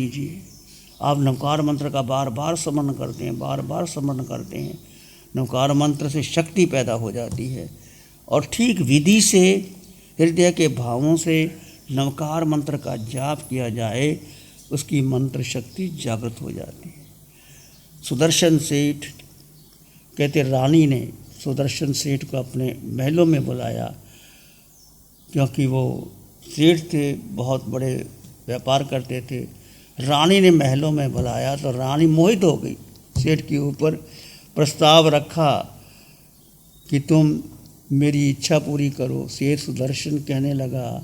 कीजिए। आप नवकार मंत्र का बार बार स्मरण करते हैं, बार बार स्मरण करते हैं, नवकार मंत्र से शक्ति पैदा हो जाती है और ठीक विधि से हृदय के भावों से नवकार मंत्र का जाप किया जाए, उसकी मंत्र शक्ति जागृत हो जाती है। सुदर्शन सेठ कहते रानी ने सुदर्शन सेठ को अपने महलों में बुलाया, क्योंकि वो सेठ थे, बहुत बड़े व्यापार करते थे। रानी ने महलों में बुलाया तो रानी मोहित हो गई सेठ के ऊपर। प्रस्ताव रखा कि तुम मेरी इच्छा पूरी करो। सेठ सुदर्शन कहने लगा,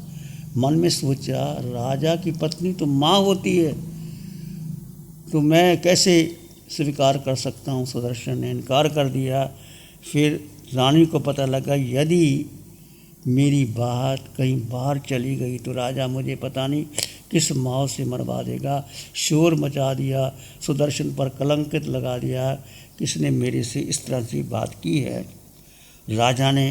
मन में सोचा राजा की पत्नी तो माँ होती है, तो मैं कैसे स्वीकार कर सकता हूँ। सुदर्शन ने इनकार कर दिया। फिर रानी को पता लगा यदि मेरी बात कहीं बाहर चली गई तो राजा मुझे पता नहीं किस माव से मरवा देगा। शोर मचा दिया, सुदर्शन पर कलंकित लगा दिया, किसने मेरे से इस तरह से बात की है। राजा ने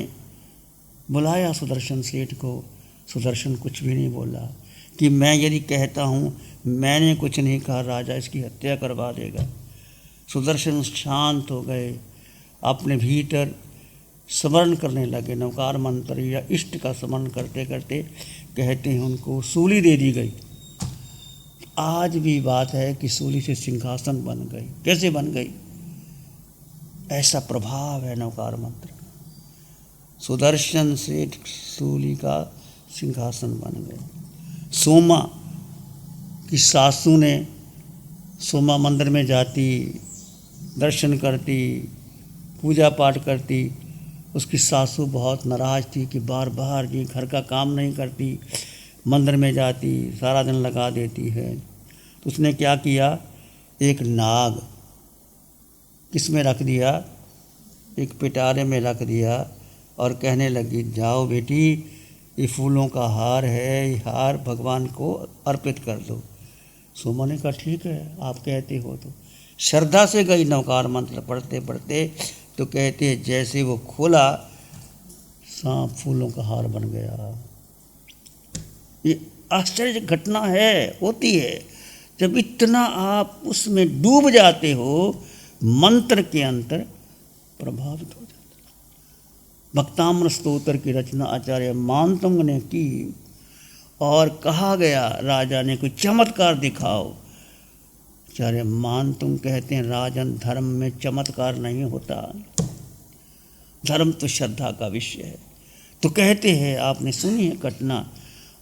बुलाया सुदर्शन सेठ को। सुदर्शन कुछ भी नहीं बोला कि मैं यदि कहता हूँ मैंने कुछ नहीं कहा, राजा इसकी हत्या करवा देगा। सुदर्शन शांत हो गए, अपने भीतर स्मरण करने लगे नवकार मंत्र या इष्ट का स्मरण करते करते। कहते हैं उनको सूली दे दी गई। आज भी बात है कि सूली से सिंहासन बन गई। कैसे बन गई? ऐसा प्रभाव है नवकार मंत्र का। सुदर्शन से सूली का सिंहासन बन गए। सोमा की सासू ने सोमा मंदिर में जाती, दर्शन करती, पूजा पाठ करती। उसकी सासू बहुत नाराज़ थी कि बार बार ये घर का काम नहीं करती, मंदिर में जाती, सारा दिन लगा देती है। तो उसने क्या किया, एक नाग किस में रख दिया, एक पिटारे में रख दिया और कहने लगी जाओ बेटी, ये फूलों का हार है, ये हार भगवान को अर्पित कर दो। सोमा ने कहा ठीक है, आप कहते हो तो। श्रद्धा से गई नवकार मंत्र पढ़ते पढ़ते, तो कहते हैं जैसे वो खोला, सांप फूलों का हार बन गया। ये आश्चर्य घटना है, होती है जब इतना आप उसमें डूब जाते हो, मंत्र के अंतर प्रभावित हो जाते। भक्ताम्र स्तोत्र की रचना आचार्य मानतुंग ने की और कहा गया राजा ने कोई चमत्कार दिखाओ। आचार्य मानतुंग कहते हैं राजन, धर्म में चमत्कार नहीं होता, धर्म तो श्रद्धा का विषय है। तो कहते हैं, आपने सुनी है घटना,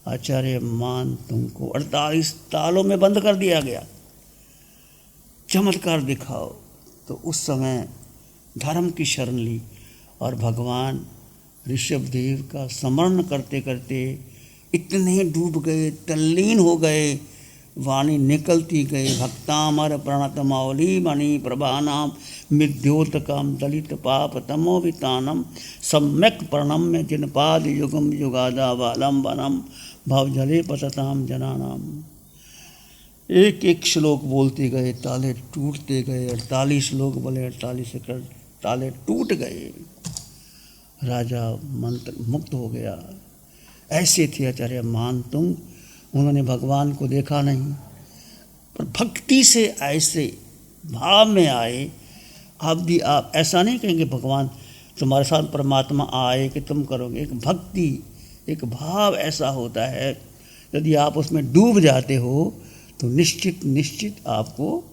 आचार्य मानतुंग को 48 तालों में बंद कर दिया गया। चमत्कार दिखाओ। तो उस समय धर्म की शरण ली और भगवान ऋषभदेव का स्मरण करते करते इतने डूब गए, तल्लीन हो गए, वाणी निकलती गई। भक्तामर प्रणत मौली मणि प्रभानाम मिद्योतकम दलित पाप तमोवितानम सम्यक प्रणम्य जिनपाद युगम युगादावालंबनम भवजले पतताम जनानाम। एक एक श्लोक बोलते गए, ताले टूटते गए। 48 श्लोक बोले, 48 ताले टूट गए। राजा मंत्र मुक्त हो गया। ऐसे थे आचार्य मानतुंग। उन्होंने भगवान को देखा नहीं, पर भक्ति से ऐसे भाव में आए। आप भी आप ऐसा नहीं कहेंगे भगवान तुम्हारे साथ परमात्मा आए कि तुम करोगे। एक भक्ति, एक भाव ऐसा होता है, यदि आप उसमें डूब जाते हो तो निश्चित आपको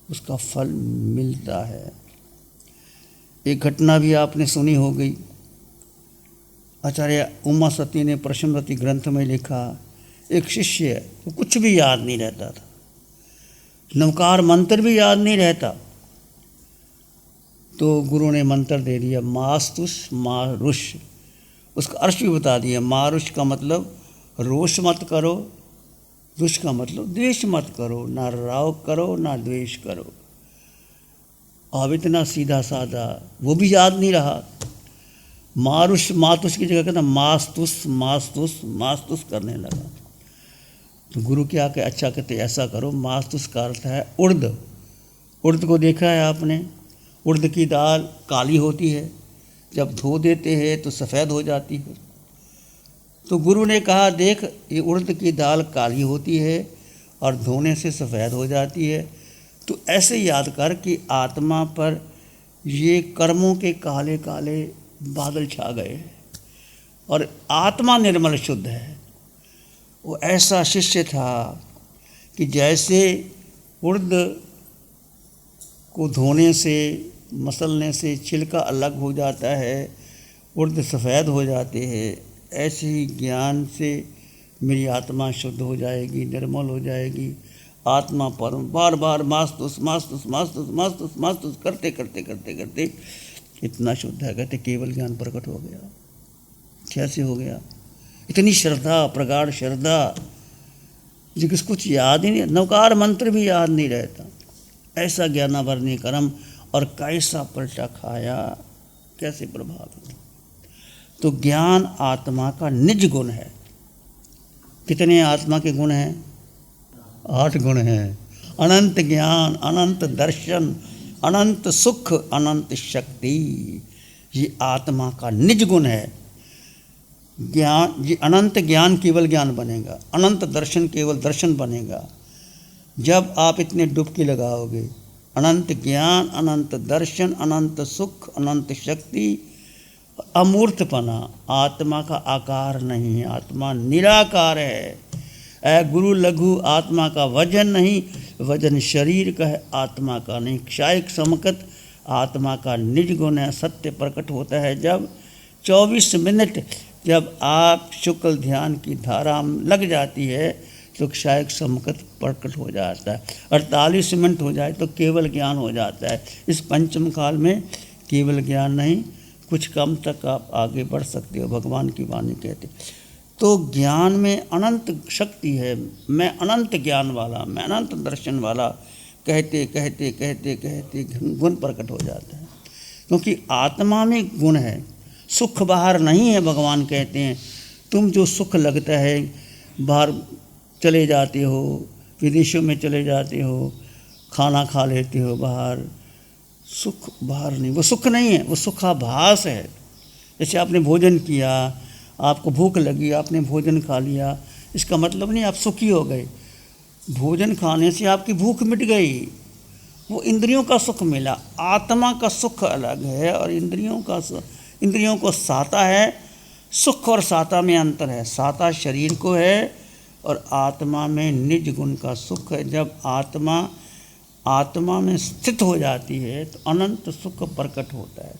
उसका फल मिलता है। एक घटना भी आपने सुनी हो गई। आचार्य उमा सती ने प्रश्नवती ग्रंथ में लिखा, एक शिष्य को कुछ भी याद नहीं रहता था, नवकार मंत्र भी याद नहीं रहता। तो गुरु ने मंत्र दे दिया, मास्तुष मारुष। उसका अर्थ भी बता दिया। मारुष का मतलब रोष मत करो, दुष का मतलब द्वेष मत करो, ना राव करो ना द्वेष करो। अब इतना सीधा साधा वो भी याद नहीं रहा। मारुष मातुष की जगह कहता मास्तुष मास्तुष मास्तुष करने लगा। तो गुरु क्या कहे, अच्छा कहते ऐसा करो। मास्तुष का अर्थ है उड़द। उड़द को देखा है आपने? उड़द की दाल काली होती है, जब धो देते हैं तो सफ़ेद हो जाती है। तो गुरु ने कहा देख, ये उड़द की दाल काली होती है और धोने से सफ़ेद हो जाती है। तो ऐसे याद कर कि आत्मा पर ये कर्मों के काले काले बादल छा गए और आत्मा निर्मल शुद्ध है। वो ऐसा शिष्य था कि जैसे उर्द को धोने से, मसलने से छिलका अलग हो जाता है, उर्द सफ़ेद हो जाते हैं, ऐसे ही ज्ञान से मेरी आत्मा शुद्ध हो जाएगी, निर्मल हो जाएगी। आत्मा पर बार बार मास्तुस मास्तुस मास्तुस मास्तुस मास्तुस करते करते करते करते इतना शुद्ध है, कहते केवल ज्ञान प्रकट हो गया। कैसे हो गया? इतनी श्रद्धा, प्रगाढ़ श्रद्धा, जिसको कुछ याद ही नहीं, नवकार मंत्र भी याद नहीं रहता। ऐसा ज्ञानावरणी कर्म और कैसा पलटा खाया, कैसे प्रभावित। तो ज्ञान आत्मा का निज गुण है। कितने आत्मा के गुण हैं? 8 गुण हैं। अनंत ज्ञान, अनंत दर्शन, अनंत सुख, अनंत शक्ति, ये आत्मा का निज गुण है। ज्ञान, ये अनंत ज्ञान केवल ज्ञान बनेगा, अनंत दर्शन केवल दर्शन बनेगा जब आप इतने डुबकी लगाओगे। अनंत ज्ञान, अनंत दर्शन, अनंत सुख, अनंत शक्ति, अमूर्तपना। आत्मा का आकार नहीं है, आत्मा निराकार है। ऐ गुरु लघु, आत्मा का वजन नहीं, वजन शरीर का है, आत्मा का नहीं। क्षायक समकत, आत्मा का निज गुण है। सत्य प्रकट होता है जब 24 मिनट जब आप शुक्ल ध्यान की धारा लग जाती है तो क्षायक समकत प्रकट हो जाता है। 48 मिनट हो जाए तो केवल ज्ञान हो जाता है। इस पंचम काल में केवल ज्ञान नहीं, कुछ कम तक आप आगे बढ़ सकते हो, भगवान की वाणी कहते। तो ज्ञान में अनंत शक्ति है। मैं अनंत ज्ञान वाला, मैं अनंत दर्शन वाला, कहते कहते कहते कहते गुण प्रकट हो जाता है। क्योंकि आत्मा में गुण है, सुख बाहर नहीं है। भगवान कहते हैं तुम जो सुख लगता है, बाहर चले जाते हो, विदेशों में चले जाते हो, खाना खा लेते हो बाहर, सुख बाहर नहीं, वो सुख नहीं है, वो सुखाभास है। जैसे आपने भोजन किया, आपको भूख लगी, आपने भोजन खा लिया, इसका मतलब नहीं आप सुखी हो गए। भोजन खाने से आपकी भूख मिट गई, वो इंद्रियों का सुख मिला। आत्मा का सुख अलग है और इंद्रियों को साता है। सुख और साता में अंतर है। साता शरीर को है और आत्मा में निज गुण का सुख है। जब आत्मा में स्थित हो जाती है तो अनंत सुख प्रकट होता है।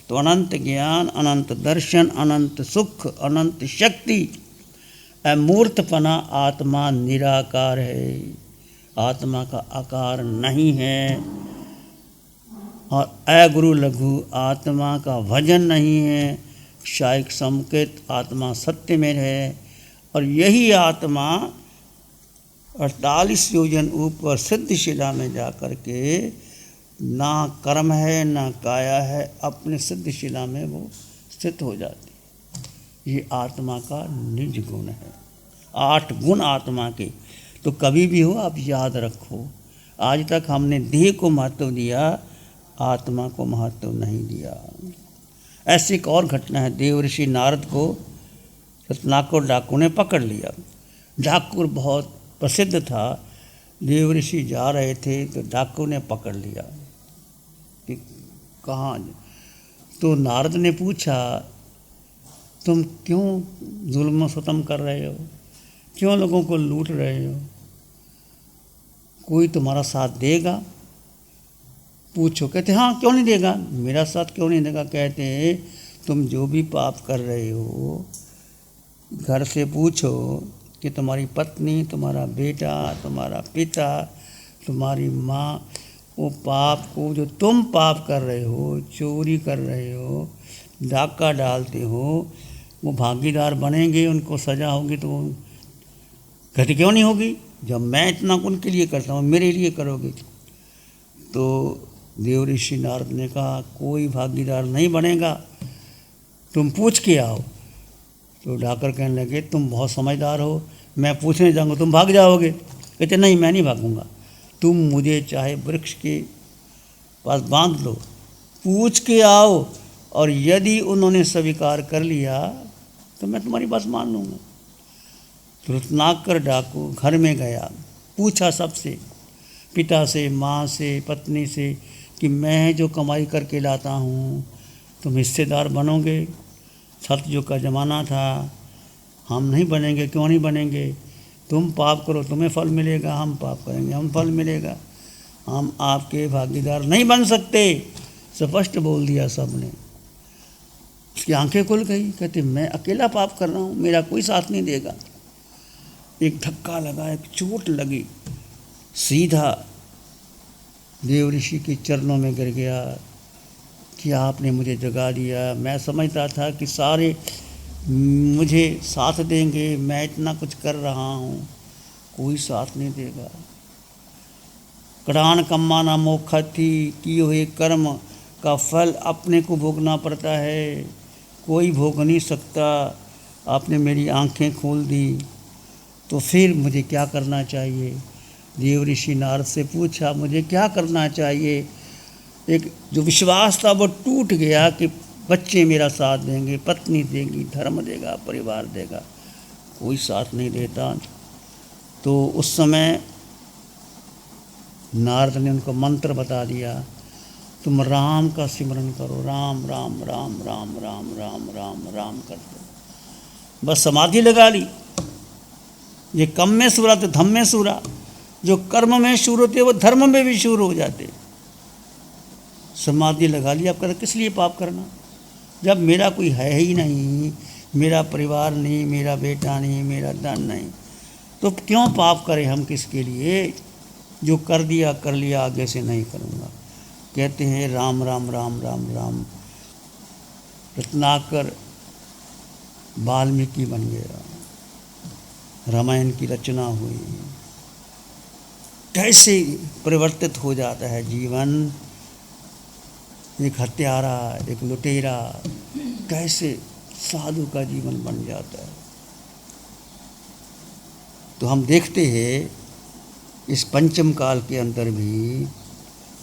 तो अनंत ज्ञान, अनंत दर्शन, अनंत सुख, अनंत शक्ति, अमूर्तपना। आत्मा निराकार है, आत्मा का आकार नहीं है। और अगुरु लघु, आत्मा का वजन नहीं है। क्षायक समकित, आत्मा सत्य में है। और यही आत्मा 48 योजन ऊपर सिद्धशिला में जा कर के ना कर्म है ना काया है, अपने सिद्धशिला में वो स्थित हो जाती है। ये आत्मा का निज गुण है। 8 गुण आत्मा के। तो कभी भी हो आप याद रखो, आज तक हमने देह को महत्व दिया, आत्मा को महत्व नहीं दिया। ऐसी एक और घटना है। देव ऋषि नारद को रत्नाकर डाकू ने पकड़ लिया। डाकू बहुत प्रसिद्ध था। देव ऋषि जा रहे थे तो डाकू ने पकड़ लिया कि कहाँ। तो नारद ने पूछा तुम क्यों जुल्म सितम कर रहे हो, क्यों लोगों को लूट रहे हो, कोई तुम्हारा साथ देगा? पूछो। कहते हाँ, क्यों नहीं देगा, मेरा साथ क्यों नहीं देगा? कहते तुम जो भी पाप कर रहे हो, घर से पूछो कि तुम्हारी पत्नी, तुम्हारा बेटा, तुम्हारा पिता, तुम्हारी माँ, वो पाप को जो तुम पाप कर रहे हो, चोरी कर रहे हो, डाका डालते हो, वो भागीदार बनेंगे, उनको सज़ा होगी। तो कहते क्यों नहीं होगी, जब मैं इतना उनके लिए करता हूँ, मेरे लिए करोगे? तो देव ऋषि नारद ने कहा कोई भागीदार नहीं बनेगा, तुम पूछ के आओ। तो डाकर कहने लगे तुम बहुत समझदार हो, मैं पूछने जाऊँगा तुम भाग जाओगे। कहते नहीं, मैं नहीं भागूंगा, तुम मुझे चाहे वृक्ष के पास बांध लो, पूछ के आओ, और यदि उन्होंने स्वीकार कर लिया तो मैं तुम्हारी बात मान लूँगा। तो रत्नाकर डाकू घर में गया, पूछा सबसे, पिता से, माँ से, पत्नी से, कि मैं जो कमाई करके लाता हूँ तुम हिस्सेदार बनोगे? सतयुग का ज़माना था, हम नहीं बनेंगे। क्यों नहीं बनेंगे? तुम पाप करो तुम्हें फल मिलेगा, हम पाप करेंगे हम फल मिलेगा, हम आपके भागीदार नहीं बन सकते। स्पष्ट बोल दिया सबने। उसकी आंखें खुल गई, कहते मैं अकेला पाप कर रहा हूँ, मेरा कोई साथ नहीं देगा। एक धक्का लगा, एक चोट लगी, सीधा देव ऋषि के चरणों में गिर गया कि आपने मुझे जगा दिया। मैं समझता था कि सारे मुझे साथ देंगे, मैं इतना कुछ कर रहा हूँ, कोई साथ नहीं देगा। करान कम्माना मोक्षति, किए हुए कर्म का फल अपने को भोगना पड़ता है, कोई भोग नहीं सकता। आपने मेरी आंखें खोल दी, तो फिर मुझे क्या करना चाहिए? देव ऋषि नारद से पूछा, मुझे क्या करना चाहिए? एक जो विश्वास था वो टूट गया कि बच्चे मेरा साथ देंगे, पत्नी देगी, धर्म देगा, परिवार देगा, कोई साथ नहीं देता। तो उस समय नारद ने उनको मंत्र बता दिया, तुम राम का सिमरन करो, राम राम राम राम राम राम राम राम करते। बस समाधि लगा ली। ये कम में सूरा तो धम में सूरा। जो कर्म में शूर होते वो धर्म में भी शूर हो जाते। समाधि लगा ली। अब कर किस लिए पाप करना? जब मेरा कोई है ही नहीं, मेरा परिवार नहीं, मेरा बेटा नहीं, मेरा धन नहीं, तो क्यों पाप करें हम? किसके लिए? जो कर दिया कर लिया, आगे से नहीं करूँगा। कहते हैं राम राम राम राम राम रत्नाकर वाल्मीकि बन गया, रामायण की रचना हुई। कैसे परिवर्तित हो जाता है जीवन। एक हत्यारा, एक लुटेरा, कैसे साधु का जीवन बन जाता है। तो हम देखते हैं इस पंचम काल के अंदर भी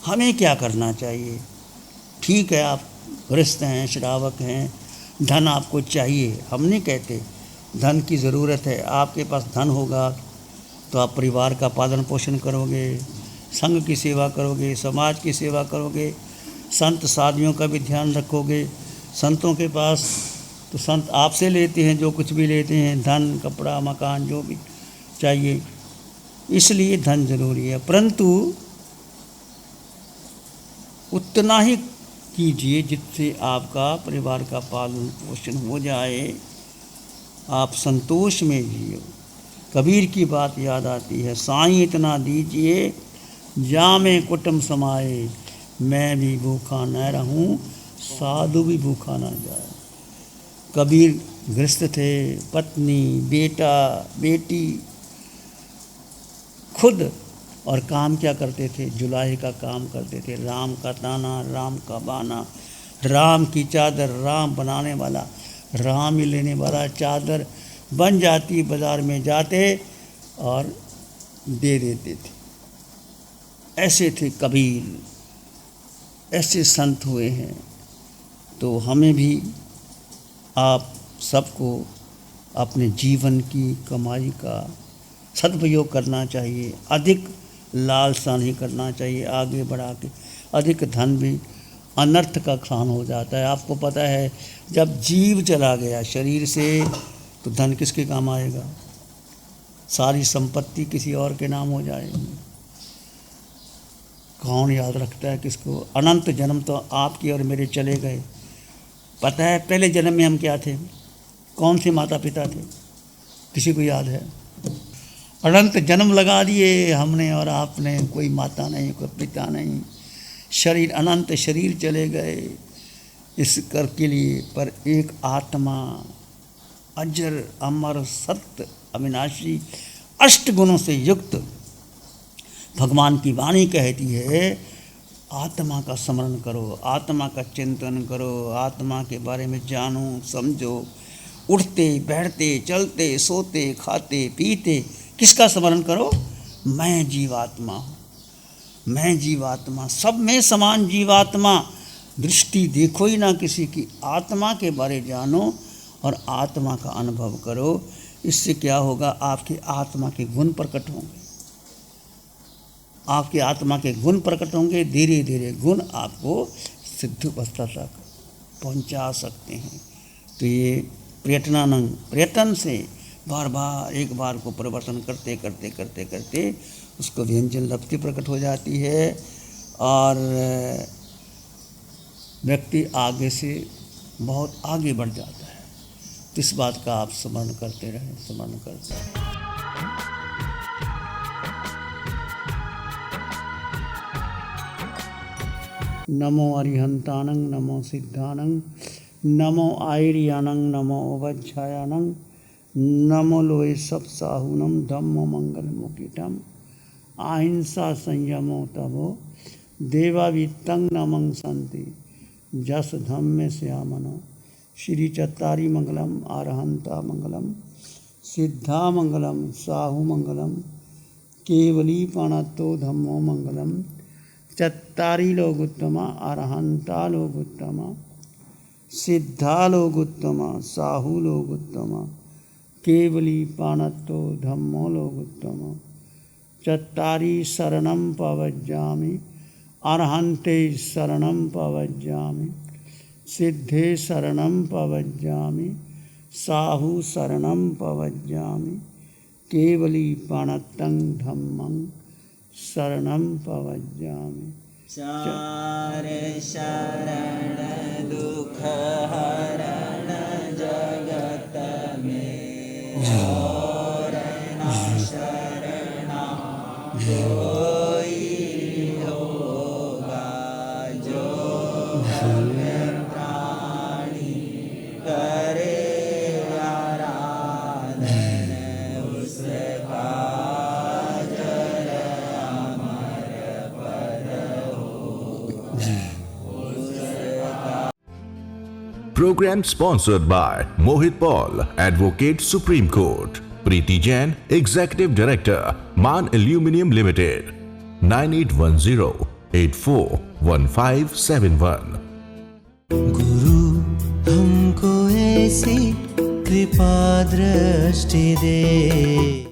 हमें क्या करना चाहिए। ठीक है, आप गृहस्थ हैं, श्रावक हैं, धन आपको चाहिए, हम नहीं कहते धन की ज़रूरत है। आपके पास धन होगा तो आप परिवार का पालन पोषण करोगे, संघ की सेवा करोगे, समाज की सेवा करोगे, संत साधुओं का भी ध्यान रखोगे। संतों के पास तो संत आपसे लेते हैं, जो कुछ भी लेते हैं, धन, कपड़ा, मकान, जो भी चाहिए, इसलिए धन जरूरी है। परंतु उतना ही कीजिए जिससे आपका परिवार का पालन पोषण हो जाए, आप संतोष में जियो। कबीर की बात याद आती है, साईं इतना दीजिए जामे कुटुंब समाए, मैं भी भूखा न रहूं, साधु भी भूखा न जाए। कबीर गृहस्थ थे, पत्नी, बेटा, बेटी, खुद, और काम क्या करते थे? जुलाहे का काम करते थे। राम का ताना, राम का बाना, राम की चादर, राम बनाने वाला, राम ही लेने वाला। चादर बन जाती, बाज़ार में जाते और दे देते थे। ऐसे थे कबीर, ऐसे संत हुए हैं। तो हमें भी, आप सबको अपने जीवन की कमाई का सदुपयोग करना चाहिए। अधिक लालसा नहीं करना चाहिए। आगे बढ़ा के अधिक धन भी अनर्थ का खान हो जाता है। आपको पता है, जब जीव चला गया शरीर से तो धन किसके काम आएगा? सारी संपत्ति किसी और के नाम हो जाएगी। कौन याद रखता है किसको? अनंत जन्म तो आपके और मेरे चले गए। पता है पहले जन्म में हम क्या थे? कौन से माता पिता थे? किसी को याद है? अनंत जन्म लगा दिए हमने और आपने, कोई माता नहीं, कोई पिता नहीं, शरीर अनंत शरीर चले गए इस कर के लिए। पर एक आत्मा अजर अमर सत्य अविनाशी अष्ट गुणों से युक्त, भगवान की वाणी कहती है, आत्मा का स्मरण करो, आत्मा का चिंतन करो, आत्मा के बारे में जानो, समझो। उठते बैठते चलते सोते खाते पीते किसका स्मरण करो? मैं जीवात्मा हूँ, मैं जीवात्मा, सब में समान जीवात्मा। दृष्टि देखो ही ना किसी की, आत्मा के बारे जानो और आत्मा का अनुभव करो। इससे क्या होगा? आपकी आत्मा के गुण प्रकट होंगे। आपकी आत्मा के गुण प्रकट होंगे, धीरे धीरे गुण आपको सिद्ध अवस्था तक पहुंचा सकते हैं। तो ये प्रयत्न से बार बार एक बार को परिवर्तन करते करते करते करते उसको व्यंजन लब्धि प्रकट हो जाती है और व्यक्ति आगे से बहुत आगे बढ़ जाता है। तो इस बात का आप स्मरण करते रहें, स्मरण करते रहें। नमो अरिहंतानं, नमो सिद्धानं, नमो आयर्यानं, नमो वज्झायानं, नमो लोए सब साहुनम धम्मो मंगल मुकिटम अहिंसा संयमो तवो देवावित्तं नमं संति जस धम्मे श्यामनो। श्री चत्तारी मंगलम, आरहंता मंगलम, सिद्धा मंगलम, साहु मंगलम, केवली पाणत्तो धम्मो मंगलम। चत्तारी लोगुत्तमा, अरहंता लोगुत्तमा, सिद्धा लोगुत्तमा, साहु लोगुत्तमा, केवली पाणत्तो धम्मो लोगुत्तमा। चत्तारी शरणं पवज्जामि, अरहन्ते शरणं पवज्जामि, सिद्धे शरणं पवज्जामि, साहु शरणं पवज्जामि, केवली पाणत्तं धम्मं शरणं पवज्जामि। चार शरण दुख हरण जगत में और न शरणा कोई होगा। जो भव्य प्राणी करे आराधन उसका Program sponsored by Mohit Paul, Advocate, Supreme Court. Preeti Jain, Executive Director, Man Aluminium Limited. 9810-841571. गुरु हमको ऐसी कृपा दृष्टि दे।